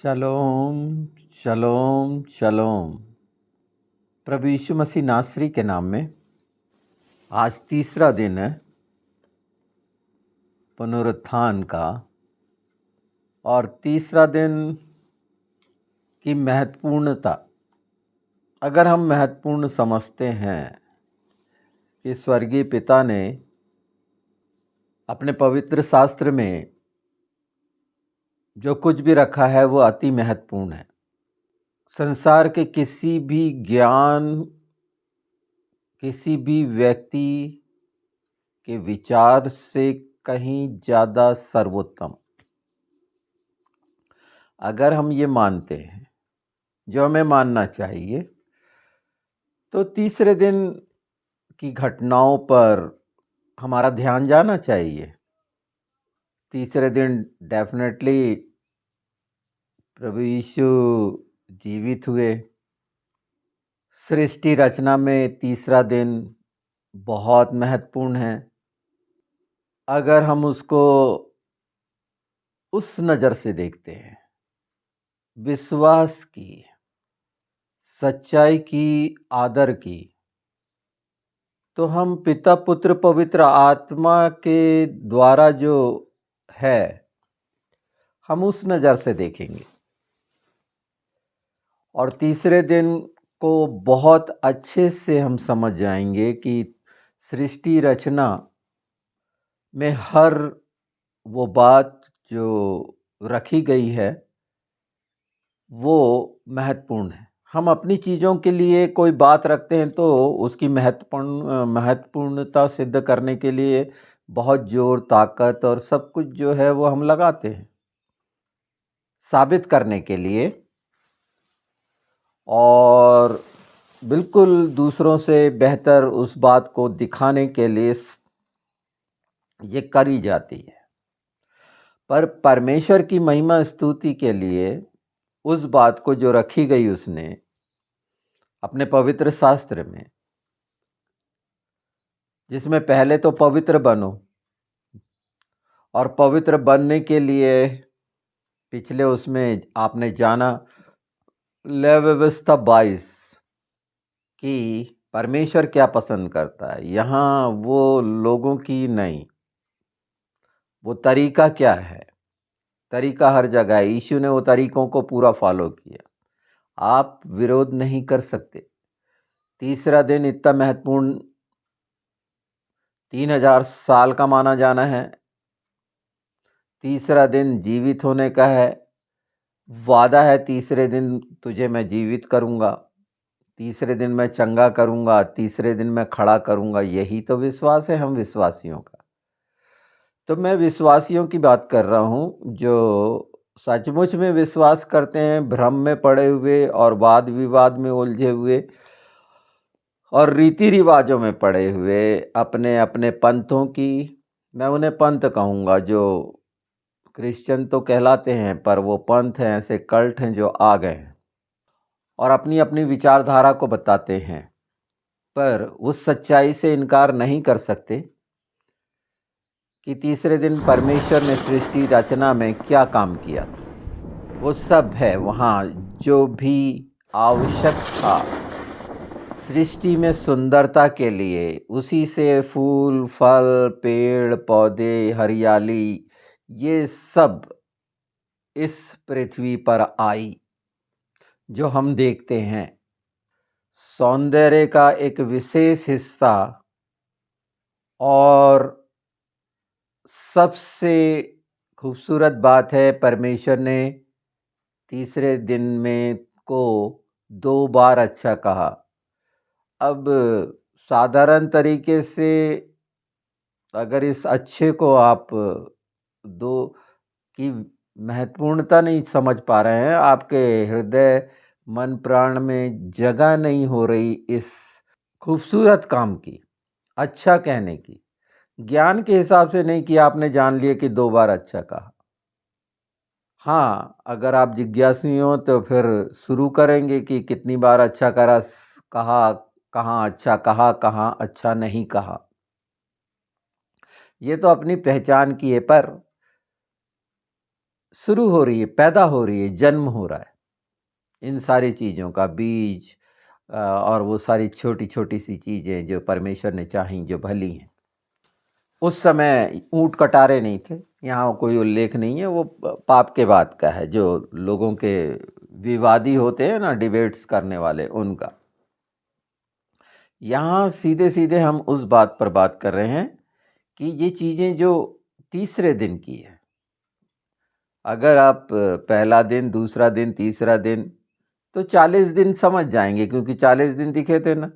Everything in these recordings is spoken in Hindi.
शलोम शलोम शलोम। प्रभु यीशु मसीह नासरी के नाम में आज तीसरा दिन है पुनरुत्थान का, और तीसरा दिन की महत्वपूर्णता अगर हम महत्वपूर्ण समझते हैं कि स्वर्गीय पिता ने अपने पवित्र शास्त्र में जो कुछ भी रखा है वो अति महत्वपूर्ण है। संसार के किसी भी ज्ञान, किसी भी व्यक्ति के विचार से कहीं ज़्यादा सर्वोत्तम। अगर हम ये मानते हैं, जो हमें मानना चाहिए, तो तीसरे दिन की घटनाओं पर हमारा ध्यान जाना चाहिए। तीसरे दिन डेफिनेटली प्रभु यीशु जीवित हुए। सृष्टि रचना में तीसरा दिन बहुत महत्वपूर्ण है। अगर हम उसको उस नज़र से देखते हैं, विश्वास की, सच्चाई की, आदर की, तो हम पिता पुत्र पवित्र आत्मा के द्वारा जो है हम उस नज़र से देखेंगे, और तीसरे दिन को बहुत अच्छे से हम समझ जाएंगे कि सृष्टि रचना में हर वो बात जो रखी गई है वो महत्वपूर्ण है। हम अपनी चीज़ों के लिए कोई बात रखते हैं तो उसकी महत्वपूर्णता सिद्ध करने के लिए बहुत जोर, ताकत और सब कुछ जो है वो हम लगाते हैं साबित करने के लिए, और बिल्कुल दूसरों से बेहतर उस बात को दिखाने के लिए ये करी जाती है। पर परमेश्वर की महिमा स्तुति के लिए उस बात को जो रखी गई उसने अपने पवित्र शास्त्र में, जिसमें पहले तो पवित्र बनो, और पवित्र बनने के लिए पिछले उसमें आपने जाना लेव व्यवस्था 22 कि परमेश्वर क्या पसंद करता है। यहाँ वो लोगों की नहीं, वो तरीका क्या है। तरीका हर जगह है, यीशु ने वो तरीकों को पूरा फॉलो किया। आप विरोध नहीं कर सकते। तीसरा दिन इतना महत्वपूर्ण, 3000 साल का माना जाना है। तीसरा दिन जीवित होने का है। वादा है तीसरे दिन तुझे मैं जीवित करूँगा, तीसरे दिन मैं चंगा करूँगा, तीसरे दिन मैं खड़ा करूँगा। यही तो विश्वास है हम विश्वासियों का। तो मैं विश्वासियों की बात कर रहा हूँ जो सचमुच में विश्वास करते हैं, भ्रम में पड़े हुए और वाद विवाद में उलझे हुए और रीति रिवाजों में पड़े हुए अपने अपने पंथों की, मैं उन्हें पंथ कहूँगा, जो क्रिश्चियन तो कहलाते हैं पर वो पंथ हैं, ऐसे कल्ट हैं जो आ गए हैं और अपनी अपनी विचारधारा को बताते हैं, पर उस सच्चाई से इनकार नहीं कर सकते कि तीसरे दिन परमेश्वर ने सृष्टि रचना में क्या काम किया था। वो सब है वहाँ जो भी आवश्यक था सृष्टि में सुंदरता के लिए। उसी से फूल, फल, पेड़, पौधे, हरियाली, ये सब इस पृथ्वी पर आई जो हम देखते हैं। सौंदर्य का एक विशेष हिस्सा और सबसे खूबसूरत बात है, परमेश्वर ने तीसरे दिन में को 2 बार अच्छा कहा। अब साधारण तरीके से अगर इस अच्छे को आप दो की महत्वपूर्णता नहीं समझ पा रहे हैं, आपके हृदय, मन, प्राण में जगह नहीं हो रही इस खूबसूरत काम की, अच्छा कहने की, ज्ञान के हिसाब से नहीं कि आपने जान लिया कि 2 बार अच्छा कहा। हाँ, अगर आप जिज्ञासु हो तो फिर शुरू करेंगे कि कितनी बार अच्छा कहा, कहाँ अच्छा कहा, कहाँ अच्छा नहीं कहा। ये तो अपनी पहचान की है, पर शुरू हो रही है, पैदा हो रही है, जन्म हो रहा है इन सारी चीज़ों का बीज, और वो सारी छोटी-छोटी सी चीज़ें जो परमेश्वर ने चाहीं, जो भली हैं। उस समय ऊँट कटारे नहीं थे, यहाँ कोई उल्लेख नहीं है, वो पाप के बाद का है, जो लोगों के विवादी होते हैं ना, डिबेट्स करने वाले, उनका। यहाँ सीधे-सीधे हम उस बात पर बात कर रहे हैं कि ये चीज़ें जो तीसरे दिन की है, अगर आप पहला दिन, दूसरा दिन, तीसरा दिन, तो 40 दिन समझ जाएँगे, क्योंकि 40 दिन दिखे थे ना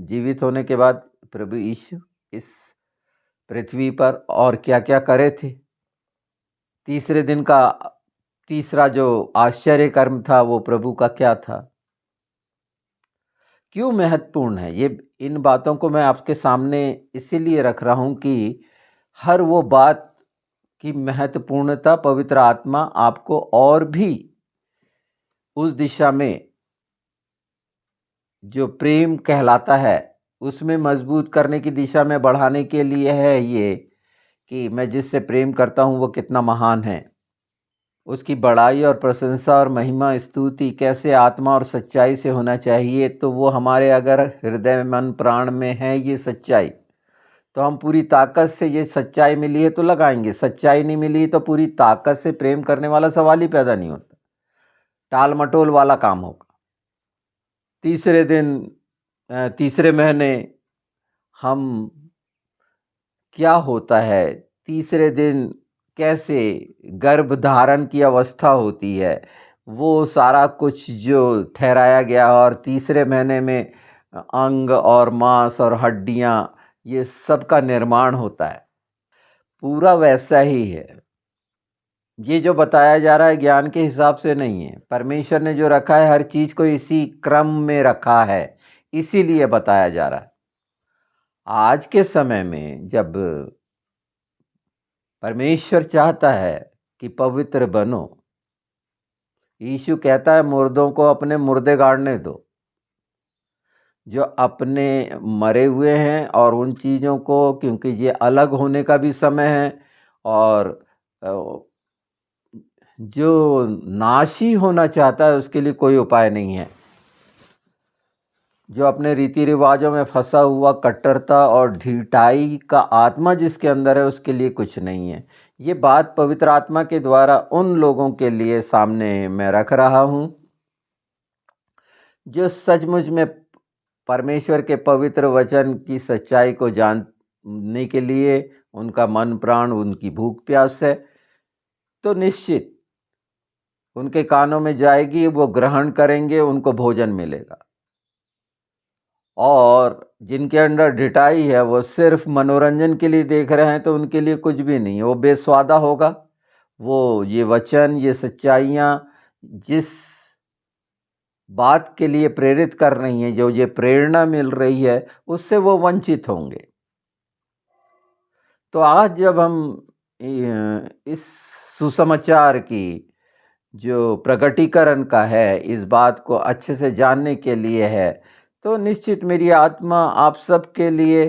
जीवित होने के बाद प्रभु यीशु इस पृथ्वी पर, और क्या-क्या करे थे। तीसरे दिन का तीसरा जो आश्चर्य कर्म था, वो प्रभु का क्या था? क्यों महत्वपूर्ण है? ये इन बातों को मैं आपके सामने इसीलिए रख रहा हूँ कि हर वो बात की महत्वपूर्णता पवित्र आत्मा आपको और भी उस दिशा में, जो प्रेम कहलाता है, उसमें मजबूत करने की दिशा में बढ़ाने के लिए है ये, कि मैं जिससे प्रेम करता हूँ वो कितना महान है। उसकी बड़ाई और प्रशंसा और महिमा स्तुति कैसे आत्मा और सच्चाई से होना चाहिए, तो वो हमारे अगर हृदय मन प्राण में है ये सच्चाई, तो हम पूरी ताकत से, ये सच्चाई मिली है तो लगाएंगे, सच्चाई नहीं मिली तो पूरी ताकत से प्रेम करने वाला सवाल ही पैदा नहीं होता, टाल मटोल वाला काम होगा। तीसरे दिन, तीसरे महीने हम, क्या होता है तीसरे दिन, कैसे गर्भ धारण की अवस्था होती है, वो सारा कुछ जो ठहराया गया, और तीसरे महीने में अंग और मांस और हड्डियां, ये सब का निर्माण होता है। पूरा वैसा ही है। ये जो बताया जा रहा है ज्ञान के हिसाब से नहीं है, परमेश्वर ने जो रखा है हर चीज को इसी क्रम में रखा है, इसीलिए बताया जा रहा है। आज के समय में जब परमेश्वर चाहता है कि पवित्र बनो, यीशु कहता है मुर्दों को अपने मुर्दे गाड़ने दो, जो अपने मरे हुए हैं, और उन चीज़ों को, क्योंकि ये अलग होने का भी समय है, और अ, जो नाशी होना चाहता है उसके लिए कोई उपाय नहीं है। जो अपने रीति रिवाजों में फंसा हुआ, कट्टरता और ढिठाई का आत्मा जिसके अंदर है, उसके लिए कुछ नहीं है। ये बात पवित्र आत्मा के द्वारा उन लोगों के लिए सामने मैं रख रहा हूँ, जो सचमुच में परमेश्वर के पवित्र वचन की सच्चाई को जानने के लिए उनका मन प्राण, उनकी भूख प्यास है, तो निश्चित उनके कानों में जाएगी, वो ग्रहण करेंगे, उनको भोजन मिलेगा। और जिनके अंदर ढिठाई है, वो सिर्फ मनोरंजन के लिए देख रहे हैं, तो उनके लिए कुछ भी नहीं है, वो बेस्वादा होगा। वो ये वचन, ये सच्चाइयाँ जिस बात के लिए प्रेरित कर रही हैं, जो ये प्रेरणा मिल रही है, उससे वो वंचित होंगे। तो आज जब हम इस सुसमाचार की जो प्रकटीकरण का है, इस बात को अच्छे से जानने के लिए है, तो निश्चित मेरी आत्मा आप सबके लिए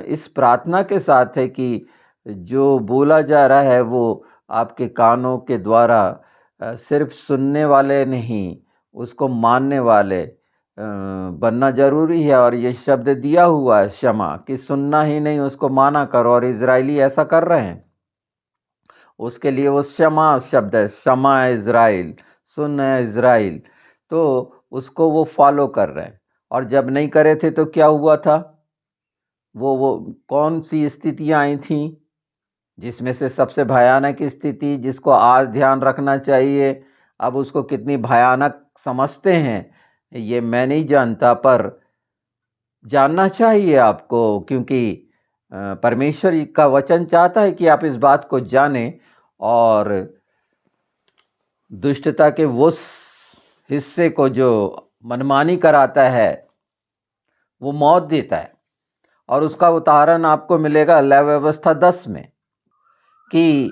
इस प्रार्थना के साथ है कि जो बोला जा रहा है वो आपके कानों के द्वारा सिर्फ सुनने वाले नहीं, उसको मानने वाले बनना ज़रूरी है। और ये शब्द दिया हुआ है क्षमा, कि सुनना ही नहीं, उसको माना करो, और इज़राइली ऐसा कर रहे हैं। उसके लिए वो क्षमा शब्द है, क्षमा इज़राइल, सुन इज़राइल, तो उसको वो फॉलो कर रहे हैं। और जब नहीं करे थे तो क्या हुआ था? वो कौन सी स्थितियाँ आई थीं, जिसमें से सबसे भयानक स्थिति जिसको आज ध्यान रखना चाहिए, अब उसको कितनी भयानक समझते हैं ये मैं नहीं जानता, पर जानना चाहिए आपको, क्योंकि परमेश्वर का वचन चाहता है कि आप इस बात को जानें, और दुष्टता के उस हिस्से को जो मनमानी कराता है, वो मौत देता है। और उसका उदाहरण आपको मिलेगा लय व्यवस्था 10 में, कि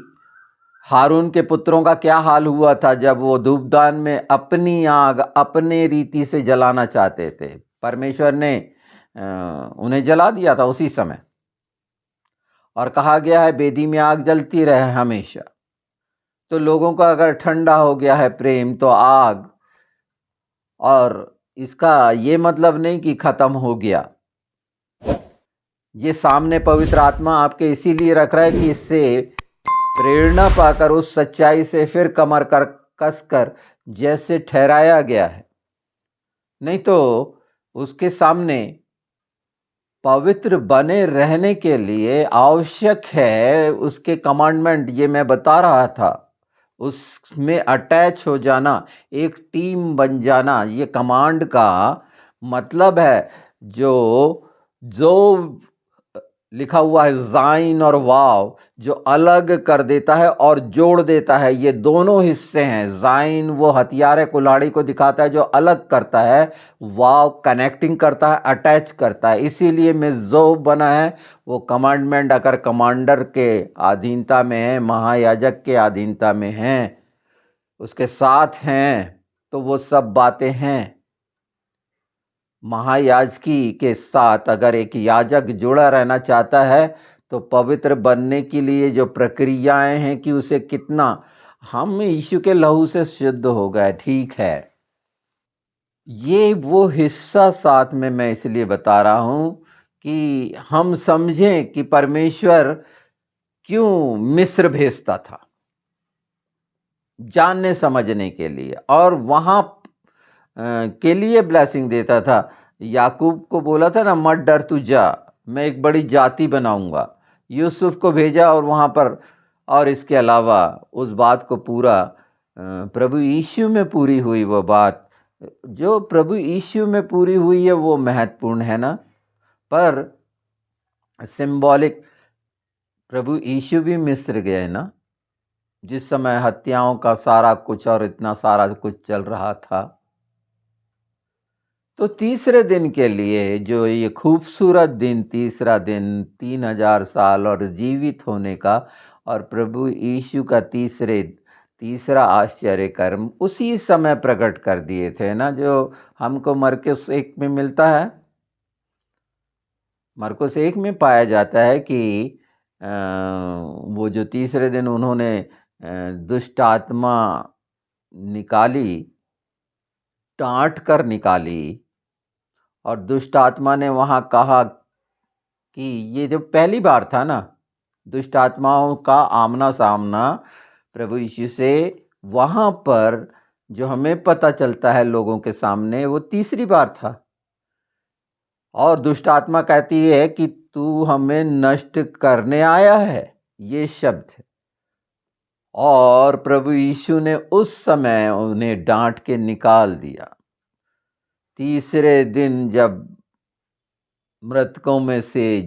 हारून के पुत्रों का क्या हाल हुआ था जब वो धूपदान में अपनी आग अपने रीति से जलाना चाहते थे। परमेश्वर ने उन्हें जला दिया था उसी समय, और कहा गया है वेदी में आग जलती रहे हमेशा। तो लोगों का अगर ठंडा हो गया है प्रेम तो आग, और इसका ये मतलब नहीं कि खत्म हो गया। ये सामने पवित्र आत्मा आपके इसीलिए रख रहा है कि इससे प्रेरणा पाकर उस सच्चाई से फिर कमर कर कस कर जैसे ठहराया गया है। नहीं तो उसके सामने पवित्र बने रहने के लिए आवश्यक है उसके कमांडमेंट, ये मैं बता रहा था, उसमें अटैच हो जाना, एक टीम बन जाना। ये कमांड का मतलब है जो जो लिखा हुआ है ज़ाइन और वाव, जो अलग कर देता है और जोड़ देता है, ये दोनों हिस्से हैं। ज़ाइन वो हथियार कुल्हाड़ी को दिखाता है जो अलग करता है, वाव कनेक्टिंग करता है, अटैच करता है। इसीलिए मिज़ो बना है। वो कमांडमेंट अगर कमांडर के अधीनता में है, महायाजक के अधीनता में हैं, उसके साथ हैं, तो वो सब बातें हैं। महायाजकी के साथ अगर एक याजक जुड़ा रहना चाहता है तो पवित्र बनने के लिए जो प्रक्रियाएं हैं कि उसे कितना, हम यीशु के लहू से शुद्ध हो गए, ठीक है। ये वो हिस्सा साथ में मैं इसलिए बता रहा हूं कि हम समझें कि परमेश्वर क्यों मिस्र भेजता था, जानने समझने के लिए, और वहां के लिए ब्लेसिंग देता था। याकूब को बोला था ना, मत डर तू जा, मैं एक बड़ी जाति बनाऊंगा। यूसुफ को भेजा और वहाँ पर, और इसके अलावा उस बात को पूरा प्रभु यीशु में पूरी हुई। वो बात जो प्रभु यीशु में पूरी हुई है वो महत्वपूर्ण है ना। पर सिंबॉलिक, प्रभु यीशु भी मिस्र गए ना, जिस समय हत्याओं का सारा कुछ और इतना सारा कुछ चल रहा था। तो तीसरे दिन के लिए जो ये खूबसूरत दिन, तीसरा दिन 3000 साल और जीवित होने का, और प्रभु यीशु का तीसरा आश्चर्य कर्म उसी समय प्रकट कर दिए थे ना, जो हमको मरकुस 1 में मिलता है। मरकुस 1 में पाया जाता है कि वो जो तीसरे दिन उन्होंने दुष्ट आत्मा निकाली, डांट कर निकाली, और दुष्ट आत्मा ने वहाँ कहा कि ये जो पहली बार था ना, दुष्ट आत्माओं का आमना-सामना प्रभु यीशु से, वहाँ पर जो हमें पता चलता है लोगों के सामने, वो तीसरी बार था। और दुष्ट आत्मा कहती है कि तू हमें नष्ट करने आया है, ये शब्द है। और प्रभु यीशु ने उस समय उन्हें डांट के निकाल दिया। तीसरे दिन जब मृतकों में से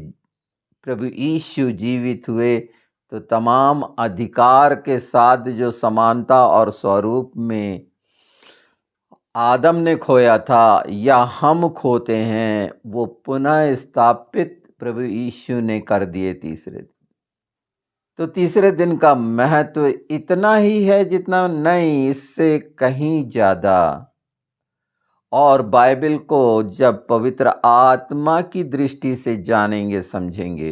प्रभु यीशु जीवित हुए, तो तमाम अधिकार के साथ जो समानता और स्वरूप में आदम ने खोया था या हम खोते हैं, वो पुनः स्थापित प्रभु यीशु ने कर दिए तीसरे दिन। तो तीसरे दिन का महत्व इतना ही है जितना नहीं, इससे कहीं ज़्यादा। और बाइबल को जब पवित्र आत्मा की दृष्टि से जानेंगे, समझेंगे,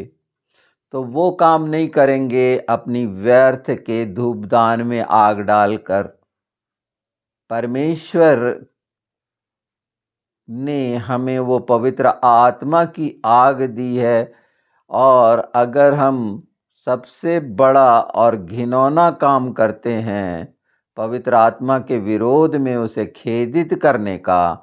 तो वो काम नहीं करेंगे अपनी व्यर्थ के धूपदान में आग डालकर। परमेश्वर ने हमें वो पवित्र आत्मा की आग दी है, और अगर हम सबसे बड़ा और घिनौना काम करते हैं पवित्र आत्मा के विरोध में उसे खेदित करने का,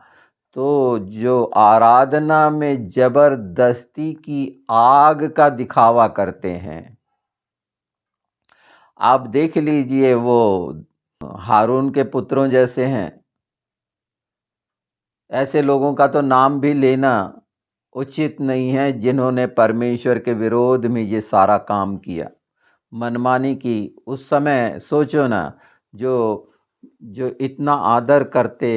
तो जो आराधना में जबरदस्ती की आग का दिखावा करते हैं, आप देख लीजिए, वो हारून के पुत्रों जैसे हैं। ऐसे लोगों का तो नाम भी लेना उचित नहीं है जिन्होंने परमेश्वर के विरोध में ये सारा काम किया, मनमानी की। उस समय सोचो ना, जो जो इतना आदर करते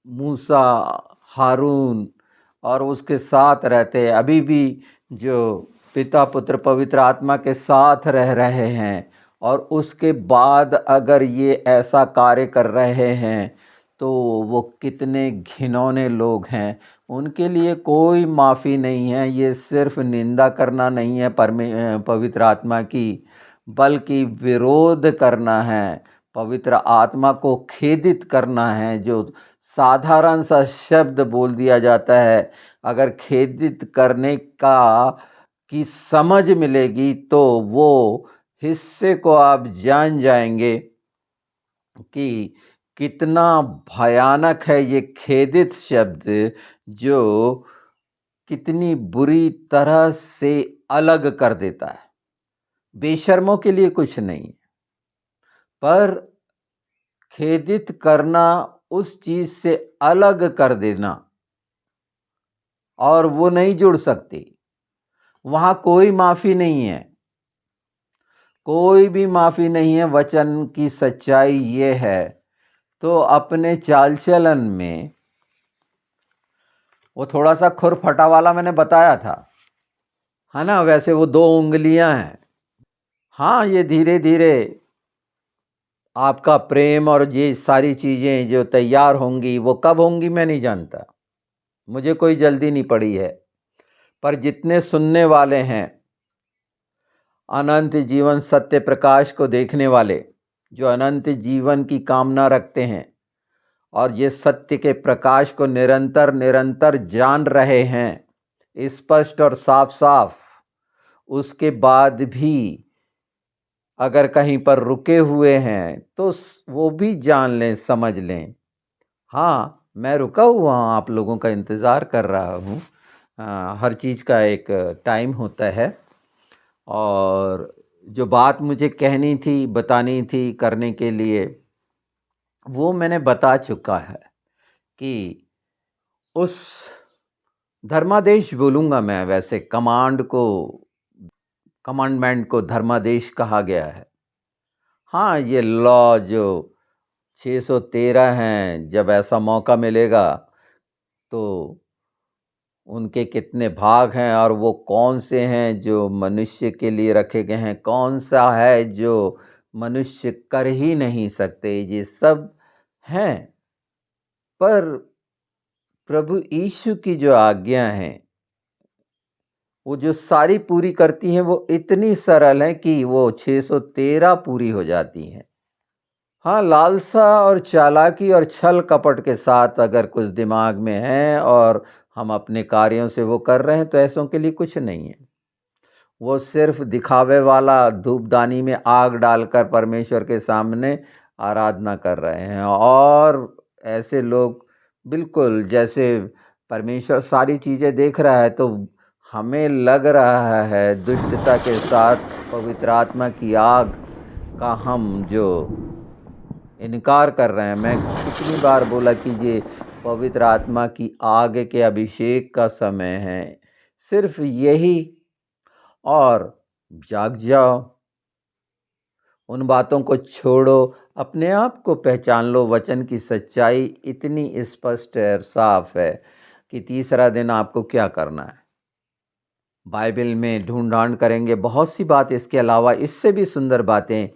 मूसा, हारून, और उसके साथ रहते, अभी भी जो पिता पुत्र पवित्र आत्मा के साथ रह रहे हैं, और उसके बाद अगर ये ऐसा कार्य कर रहे हैं, तो वो कितने घिनौने लोग हैं। उनके लिए कोई माफ़ी नहीं है। ये सिर्फ निंदा करना नहीं है पवित्र आत्मा की, बल्कि विरोध करना है, पवित्र आत्मा को खेदित करना है। जो साधारण सा शब्द बोल दिया जाता है, अगर खेदित करने का की समझ मिलेगी तो वो हिस्से को आप जान जाएंगे कि कितना भयानक है ये खेदित शब्द, जो कितनी बुरी तरह से अलग कर देता है। बेशर्मों के लिए कुछ नहीं, पर खेदित करना उस चीज से अलग कर देना, और वो नहीं जुड़ सकती। वहां कोई माफी नहीं है, कोई भी माफी नहीं है। वचन की सच्चाई ये है। तो अपने चाल चलन में वो थोड़ा सा खुरफटा वाला मैंने बताया था, है ना। वैसे वो 2 उंगलियां हैं। हाँ, ये धीरे धीरे आपका प्रेम और ये सारी चीजें जो तैयार होंगी, वो कब होंगी मैं नहीं जानता, मुझे कोई जल्दी नहीं पड़ी है। पर जितने सुनने वाले हैं, अनंत जीवन सत्य प्रकाश को देखने वाले, जो अनंत जीवन की कामना रखते हैं और ये सत्य के प्रकाश को निरंतर निरंतर जान रहे हैं स्पष्ट और साफ साफ, उसके बाद भी अगर कहीं पर रुके हुए हैं तो वो भी जान लें, समझ लें। हाँ, मैं रुका हुआ हूँ, आप लोगों का इंतज़ार कर रहा हूँ। हर चीज़ का एक टाइम होता है, और जो बात मुझे कहनी थी, बतानी थी, करने के लिए, वो मैंने बता चुका है कि उस धर्मादेश बोलूँगा मैं, वैसे कमांडमेंट को धर्मादेश कहा गया है। हाँ, ये लॉ जो 613 हैं, जब ऐसा मौका मिलेगा तो उनके कितने भाग हैं और वो कौन से हैं जो मनुष्य के लिए रखे गए हैं, कौन सा है जो मनुष्य कर ही नहीं सकते, ये सब हैं। पर प्रभु यीशु की जो आज्ञा है, वो जो सारी पूरी करती हैं, वो इतनी सरल है कि वो 613 पूरी हो जाती हैं। हाँ, लालसा और चालाकी और छल कपट के साथ अगर कुछ दिमाग में है और हम अपने कार्यों से वो कर रहे हैं, तो ऐसों के लिए कुछ नहीं है। वो सिर्फ दिखावे वाला धूपदानी में आग डालकर परमेश्वर के सामने आराधना कर रहे हैं, और ऐसे लोग बिल्कुल जैसे परमेश्वर सारी चीज़ें देख रहा है, तो हमें लग रहा है दुष्टता के साथ पवित्र आत्मा की आग का हम जो इनकार कर रहे हैं। मैं कितनी बार बोला कि ये पवित्र आत्मा की आग के अभिषेक का समय है, सिर्फ यही। और जाग जाओ, उन बातों को छोड़ो, अपने आप को पहचान लो। वचन की सच्चाई इतनी स्पष्ट है और साफ है कि तीसरा दिन आपको क्या करना है। बाइबल में ढूंढ करेंगे बहुत सी बात, इसके अलावा इससे भी सुंदर बातें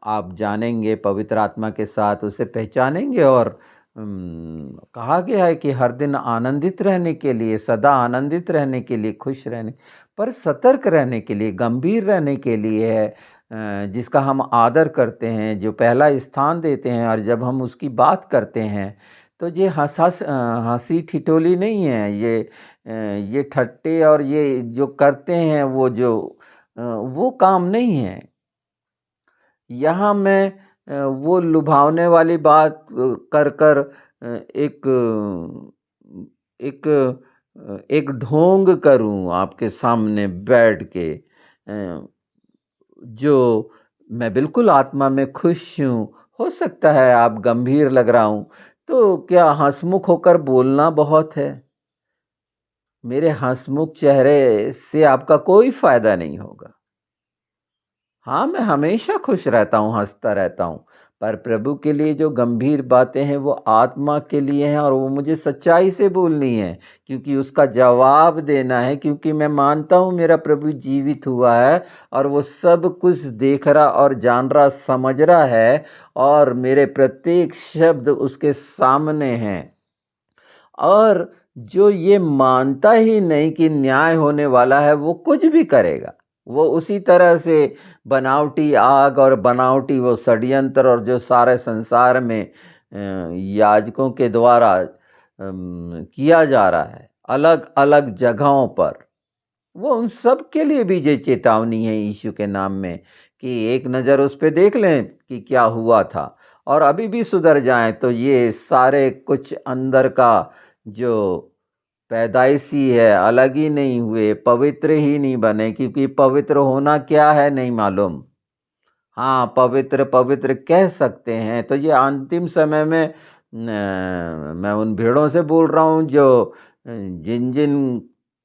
आप जानेंगे, पवित्र आत्मा के साथ उसे पहचानेंगे। और कहा गया है कि हर दिन आनंदित रहने के लिए, सदा आनंदित रहने के लिए, खुश रहने, पर सतर्क रहने के लिए, गंभीर रहने के लिए है। जिसका हम आदर करते हैं, जो पहला स्थान देते हैं, और जब हम उसकी बात करते हैं तो ये हंसी ठिठोली नहीं है, ये ठट्टे और ये जो करते हैं वो काम नहीं है। यहाँ मैं वो लुभावने वाली बात कर कर एक एक एक ढोंग करूं आपके सामने बैठ के, जो मैं बिल्कुल आत्मा में खुश हूँ। हो सकता है आप गंभीर लग रहा हूँ, तो क्या हंसमुख होकर बोलना बहुत है? मेरे हंसमुख चेहरे से आपका कोई फायदा नहीं होगा। हाँ, मैं हमेशा खुश रहता हूँ, हँसता रहता हूँ, पर प्रभु के लिए जो गंभीर बातें हैं वो आत्मा के लिए हैं, और वो मुझे सच्चाई से बोलनी है, क्योंकि उसका जवाब देना है, क्योंकि मैं मानता हूँ मेरा प्रभु जीवित हुआ है और वो सब कुछ देख रहा और जान रहा, समझ रहा है, और मेरे प्रत्येक शब्द उसके सामने हैं। और जो ये मानता ही नहीं कि न्याय होने वाला है, वो कुछ भी करेगा। वो उसी तरह से बनावटी आग और बनावटी वो षड्यंत्र और जो सारे संसार में याजकों के द्वारा किया जा रहा है अलग-अलग जगहों पर, वो उन सब के लिए भी ये चेतावनी है यीशु के नाम में कि एक नज़र उस पे देख लें कि क्या हुआ था और अभी भी सुधर जाएँ तो ये सारे कुछ अंदर का जो पैदाइशी है, अलग ही नहीं हुए, पवित्र ही नहीं बने क्योंकि पवित्र होना क्या है नहीं मालूम। हाँ, पवित्र, पवित्र कह सकते हैं, तो ये अंतिम समय में मैं उन भेड़ों से बोल रहा हूँ जो जिन-जिन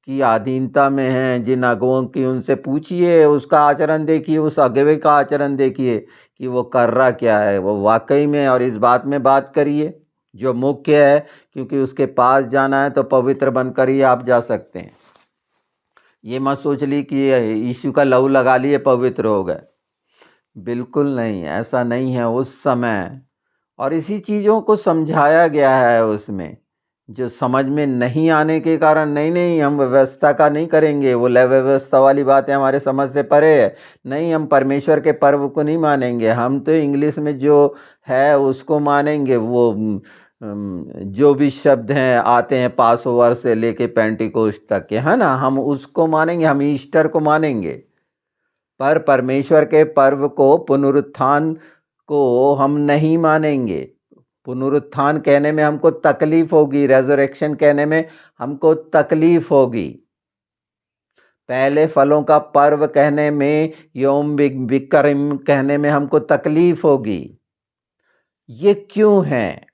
की अधीनता में हैं, जिन अगुओं की उनसे पूछिए, उसका आचरण देखिए, उस अगुवे का आचरण देखिए कि वो कर रहा क्या है, वो वाक़ई में और इस बात में बात करिए, जो मुख्य है क्योंकि उसके पास जाना है तो पवित्र बनकर ही आप जा सकते हैं। ये मत सोच ली कि यीशु का लहू लगा लिए पवित्र हो गए। बिल्कुल नहीं, ऐसा नहीं है उस समय और इसी चीज़ों को समझाया गया है उसमें, जो समझ में नहीं आने के कारण नहीं, हम व्यवस्था का नहीं करेंगे, वो लय व्यवस्था वाली बातें हमारे समझ से परे है। नहीं, हम परमेश्वर के पर्व को नहीं मानेंगे, हम तो इंग्लिश में जो है उसको मानेंगे, वो जो भी शब्द हैं आते हैं पासओवर से लेके पेंटिकोस्ट तक के, है ना? हम उसको मानेंगे, हम ईस्टर को मानेंगे। पर परमेश्वर के पर्व को पुनरुत्थान को हम नहीं मानेंगे। पुनरुत्थान कहने में हमको तकलीफ होगी, रेज़रेक्शन कहने में हमको तकलीफ होगी। पहले फलों का पर्व कहने में, यौम बिकरिम कहने में हमको तकलीफ होगी। ये क्यों है?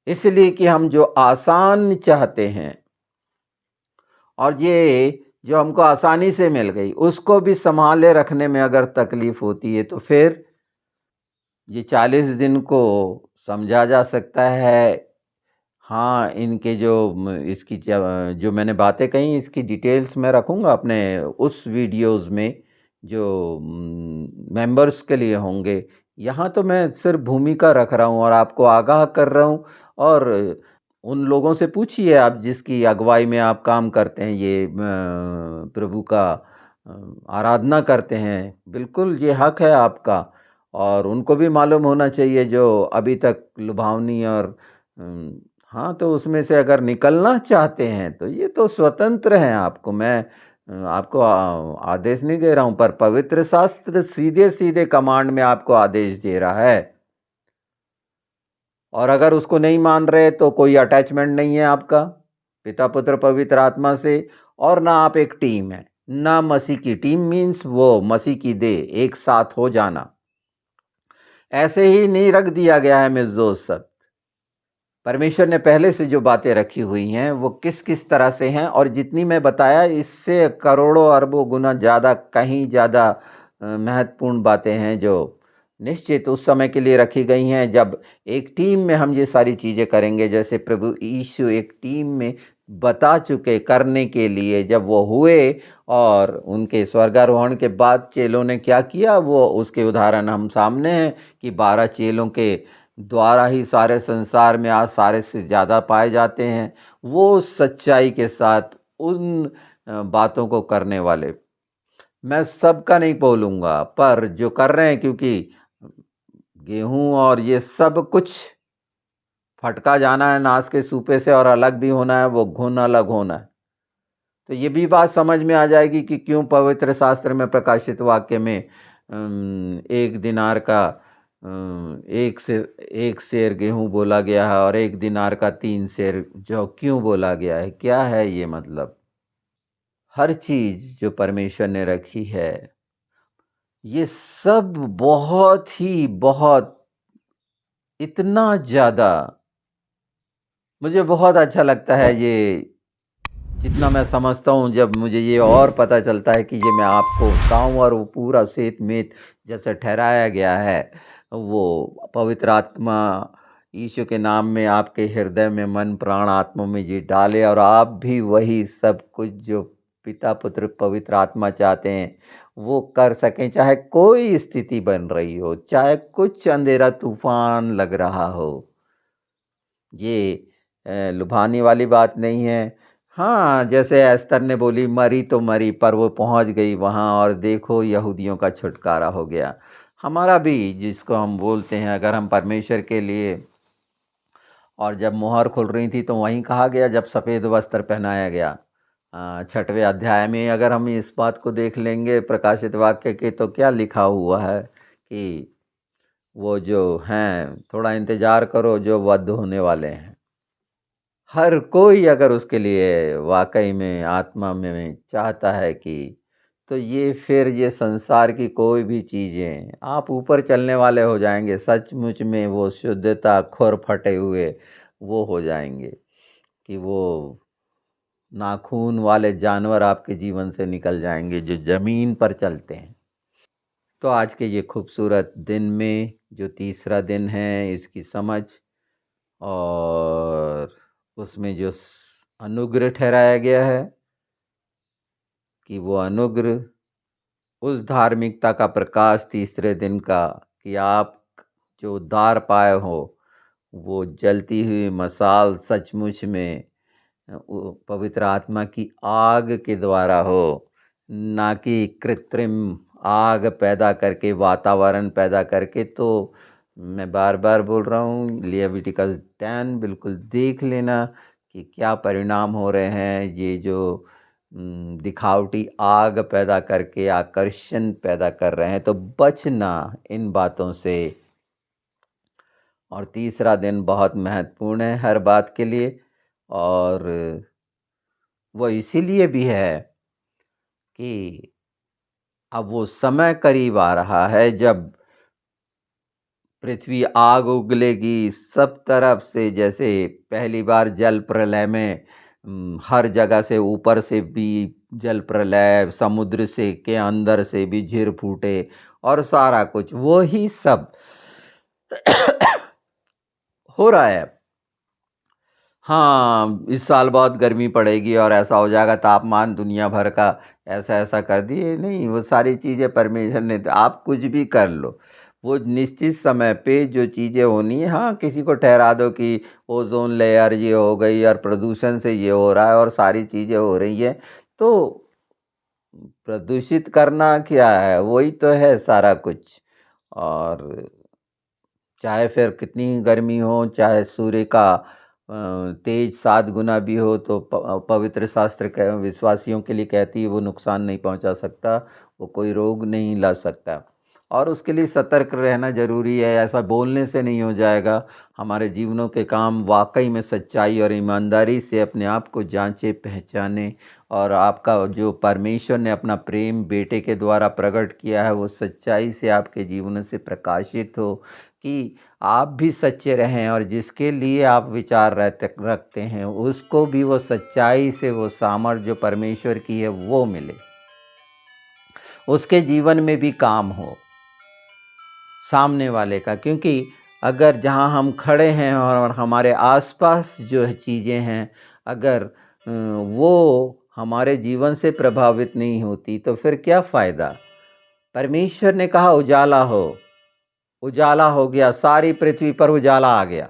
इसलिए कि हम जो आसान चाहते हैं और ये जो हमको आसानी से मिल गई, उसको भी सँभाले रखने में अगर तकलीफ़ होती है, तो फिर ये 40 दिन को समझा जा सकता है। हाँ, इनके जो इसकी जो मैंने बातें कही, इसकी डिटेल्स मैं रखूँगा अपने उस वीडियोज़ में, जो मेंबर्स के लिए होंगे। यहाँ तो मैं सिर्फ़ भूमिका रख रहा हूँ और आपको आगाह कर रहा हूँ और उन लोगों से पूछिए आप जिसकी अगुवाई में आप काम करते हैं, ये प्रभु का आराधना करते हैं। बिल्कुल ये हक है आपका और उनको भी मालूम होना चाहिए जो अभी तक लुभावनी और हाँ, तो उसमें से अगर निकलना चाहते हैं तो ये तो स्वतंत्र हैं आपको मैं आपको आदेश नहीं दे रहा हूँ पर पवित्र शास्त्र सीधे-सीधे कमांड में आपको आदेश दे रहा है। और अगर उसको नहीं मान रहे तो कोई अटैचमेंट नहीं है आपका पिता पुत्र पवित्र आत्मा से और ना आप एक टीम है ना मसीह की टीम मीन्स वो मसीह की देह एक साथ हो जाना ऐसे ही नहीं रख दिया गया है मिर्जो सब परमेश्वर ने पहले से जो बातें रखी हुई हैं वो किस किस तरह से हैं और जितनी मैं बताया इससे करोड़ों अरबों गुना ज़्यादा कहीं ज़्यादा महत्वपूर्ण बातें हैं जो निश्चित उस समय के लिए रखी गई हैं जब एक टीम में हम ये सारी चीज़ें करेंगे जैसे प्रभु यीशु एक टीम में बता चुके करने के लिए जब वो हुए और उनके स्वर्गारोहण के बाद चेलों ने क्या किया वो उसके उदाहरण हम सामने हैं कि 12 चेलों के द्वारा ही सारे संसार में आज सारे से ज़्यादा पाए जाते हैं। वो सच्चाई के साथ उन बातों को करने वाले। मैं सबका नहीं बोलूँगा, पर जो कर रहे हैं क्योंकि गेहूँ और ये सब कुछ फटका जाना है नाश के सूपे से और अलग भी होना है, वो घुन अलग होना है। तो ये भी बात समझ में आ जाएगी कि क्यों पवित्र शास्त्र में प्रकाशित वाक्य में 1 दिनार का एक सेर गेहूँ बोला गया है और 1 दिनार का 3 सेर जौ क्यों बोला गया है? क्या है ये मतलब? हर चीज़ जो परमेश्वर ने रखी है, ये सब बहुत इतना ज़्यादा मुझे बहुत अच्छा लगता है ये जितना मैं समझता हूँ जब मुझे ये और पता चलता है कि ये मैं आपको बताऊँ और वो पूरा सेत-मेत जैसे ठहराया गया है, वो पवित्र आत्मा यीशु के नाम में आपके हृदय में मन, प्राण, आत्मा में ये डाले और आप भी वही सब कुछ जो पिता, पुत्र, पवित्र आत्मा चाहते हैं, वो कर सकें, चाहे कोई स्थिति बन रही हो, चाहे कुछ अंधेरा तूफ़ान लग रहा हो। ये लुभाने वाली बात नहीं है। हाँ, जैसे एस्तर ने बोली मरी तो मरी पर वो पहुँच गई वहाँ और देखो यहूदियों का छुटकारा हो गया। हमारा भी जिसको हम बोलते हैं अगर हम परमेश्वर के लिए और जब मुहर खुल रही थी तो वहीं कहा गया जब सफ़ेद वस्त्र पहनाया गया। 6वें अध्याय में अगर हम इस बात को देख लेंगे प्रकाशित वाक्य के तो क्या लिखा हुआ है कि वो जो हैं थोड़ा इंतज़ार करो जो वध होने वाले हैं। हर कोई अगर उसके लिए वाक़ई में आत्मा में चाहता है कि तो ये फिर ये संसार की कोई भी चीज़ें आप ऊपर चलने वाले हो जाएँगे, सचमुच में वो शुद्धता खुर फटे हुए वो हो जाएँगे कि वो नाखून वाले जानवर आपके जीवन से निकल जाएँगे जो ज़मीन पर चलते हैं। तो आज के ये खूबसूरत दिन में जो तीसरा दिन है इसकी समझ और उसमें जो अनुग्रह ठहराया गया है कि वो अनुग्रह उस धार्मिकता का प्रकाश तीसरे दिन का कि आप जो उद्धार पाए हो वो जलती हुई मशाल सचमुच में वो पवित्र आत्मा की आग के द्वारा हो, ना कि कृत्रिम आग पैदा करके वातावरण पैदा करके। तो मैं बार बार बोल रहा हूँ लिविटिकस 10 बिल्कुल देख लेना कि क्या परिणाम हो रहे हैं ये जो दिखावटी आग पैदा करके आकर्षण पैदा कर रहे हैं। तो बचना इन बातों से। और तीसरा दिन बहुत महत्वपूर्ण है हर बात के लिए और वो इसीलिए भी है कि अब वो समय करीब आ रहा है जब पृथ्वी आग उगलेगी सब तरफ से। जैसे पहली बार जल प्रलय में हर जगह से ऊपर से भी जल प्रलय, समुद्र से के अंदर से भी झीर फूटे और सारा कुछ वो ही सब हो रहा है अब। हाँ, इस साल बहुत गर्मी पड़ेगी और ऐसा हो जाएगा तापमान दुनिया भर का ऐसा-ऐसा कर दिए। नहीं, वो सारी चीज़ें परमेश्वर ने आप कुछ भी कर लो, वो निश्चित समय पे जो चीज़ें होनी है हाँ, किसी को ठहरा दो कि ओज़ोन लेयर ये हो गई और प्रदूषण से ये हो रहा है और सारी चीज़ें हो रही हैं। तो प्रदूषित करना क्या है? वही तो है सारा कुछ। और चाहे फिर कितनी गर्मी हो, चाहे सूर्य का तेज 7 गुना भी हो तो पवित्र शास्त्र विश्वासियों के लिए कहती है वो नुकसान नहीं पहुंचा सकता, वो कोई रोग नहीं ला सकता। और उसके लिए सतर्क रहना ज़रूरी है। ऐसा बोलने से नहीं हो जाएगा। हमारे जीवनों के काम वाकई में सच्चाई और ईमानदारी से अपने आप को जांचे पहचाने और आपका जो परमेश्वर ने अपना प्रेम बेटे के द्वारा प्रकट किया है वो सच्चाई से आपके जीवन से प्रकाशित हो कि आप भी सच्चे रहें और जिसके लिए आप विचार रहते रखते हैं उसको भी वो सच्चाई से वो सामर्थ्य जो परमेश्वर की है वो मिले, उसके जीवन में भी काम हो सामने वाले का। क्योंकि अगर जहाँ हम खड़े हैं और हमारे आसपास जो है चीज़ें हैं अगर वो हमारे जीवन से प्रभावित नहीं होती तो फिर क्या फ़ायदा। परमेश्वर ने कहा उजाला हो, उजाला हो गया, सारी पृथ्वी पर उजाला आ गया।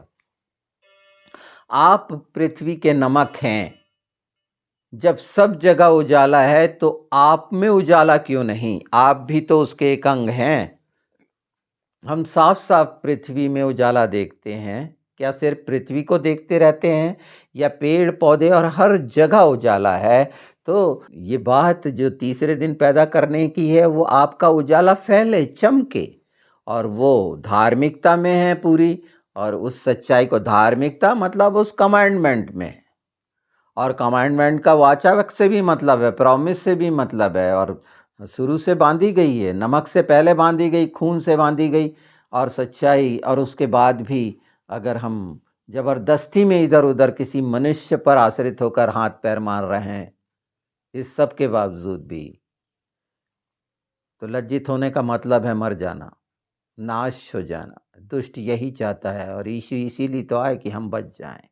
आप पृथ्वी के नमक हैं। जब सब जगह उजाला है तो आप में उजाला क्यों नहीं? आप भी तो उसके एक अंग हैं। हम साफ-साफ पृथ्वी में उजाला देखते हैं। क्या सिर्फ पृथ्वी को देखते रहते हैं या पेड़-पौधे और हर जगह उजाला है? तो ये बात जो तीसरे दिन पैदा करने की है वो आपका उजाला फैले, चमके और वो धार्मिकता में है पूरी और उस सच्चाई को धार्मिकता मतलब उस कमांडमेंट में। और कमांडमेंट का वाचक से भी मतलब है, प्रॉमिस से भी मतलब है और शुरू से बांधी गई है। नमक से पहले बांधी गई, खून से बांधी गई और सच्चाई और उसके बाद भी अगर हम ज़बरदस्ती में इधर-उधर किसी मनुष्य पर आश्रित होकर हाथ-पैर मार रहे हैं, इस सब के बावजूद भी, तो लज्जित होने का मतलब है मर जाना, नाश हो जाना। दुष्ट यही चाहता है और यीशु इसीलिए तो आए कि हम बच जाएँ।